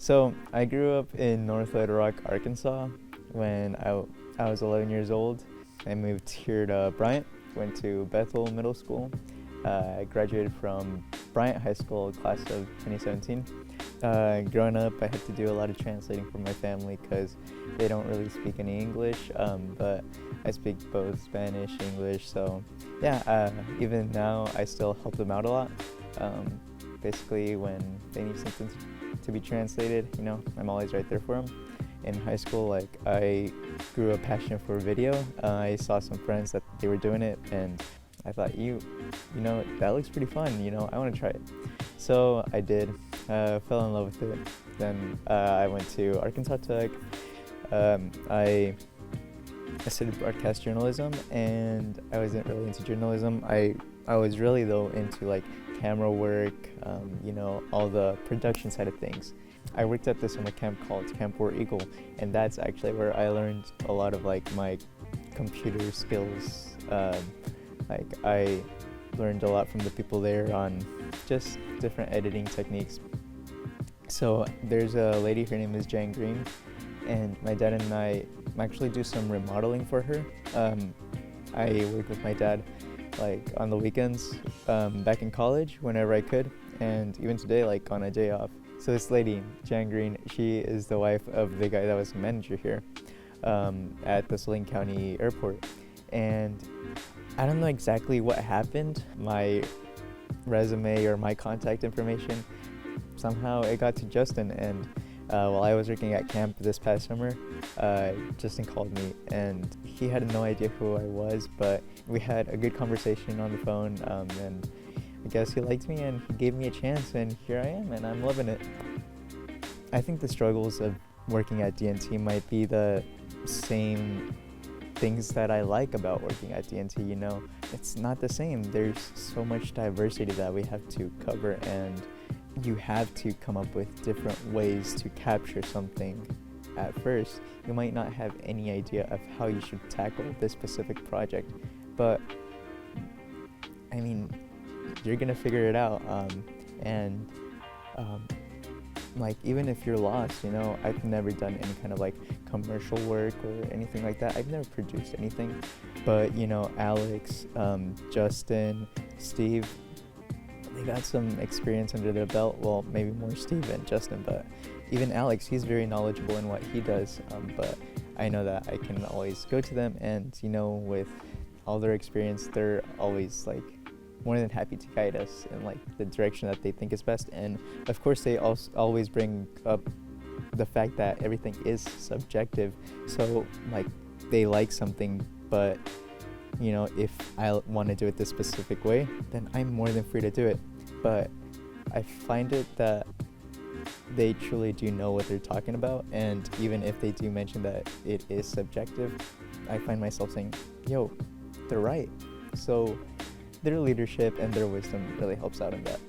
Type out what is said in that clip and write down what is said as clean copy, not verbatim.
So I grew up in North Little Rock, Arkansas. When I was 11 years old, I moved here to Bryant, went to Bethel Middle School. I graduated from Bryant High School, class of 2017. Growing up, I had to do a lot of translating for my family because they don't really speak any English, but I speak both Spanish, English, so yeah, even now I still help them out a lot. Basically, when they need something to be translated, I'm always right there for them. In high school, I grew a passion for video. I saw some friends that they were doing it, and I thought, that looks pretty fun. I want to try it. So I did. Fell in love with it. Then I went to Arkansas Tech. I studied broadcast journalism, and I wasn't really into journalism. I was really though into camera work, all the production side of things. I worked at this summer camp called Camp War Eagle, and that's actually where I learned a lot of my computer skills. I learned a lot from the people there on just different editing techniques. So there's a lady, her name is Jan Green, and my dad and I actually do some remodeling for her. I work with my dad on the weekends, back in college whenever I could, and even today on a day off. So this lady, Jan Green, she is the wife of the guy that was the manager here at the Saline County Airport. And I don't know exactly what happened. My resume or my contact information, somehow it got to Justin, and while I was working at camp this past summer, Justin called me, and he had no idea who I was, but we had a good conversation on the phone, and I guess he liked me and he gave me a chance, and here I am, and I'm loving it. I think the struggles of working at DNT might be the same things that I like about working at DNT. It's not the same. There's so much diversity that we have to cover, and you have to come up with different ways to capture something. At first, you might not have any idea of how you should tackle this specific project, but you're gonna figure it out, and even if you're lost, I've never done any kind of commercial work or anything like that. I've never produced anything, but Alex, Justin, Steve, they got some experience under their belt. Well, maybe more Steve and Justin, but even Alex, he's very knowledgeable in what he does, but I know that I can always go to them, and with all their experience, they're always more than happy to guide us in the direction that they think is best. And of course, they also always bring up the fact that everything is subjective. So they like something, but if I want to do it this specific way, then I'm more than free to do it. But I find it that they truly do know what they're talking about, and even if they do mention that it is subjective, I find myself saying, yo, they're right. So their leadership and their wisdom really helps out in that.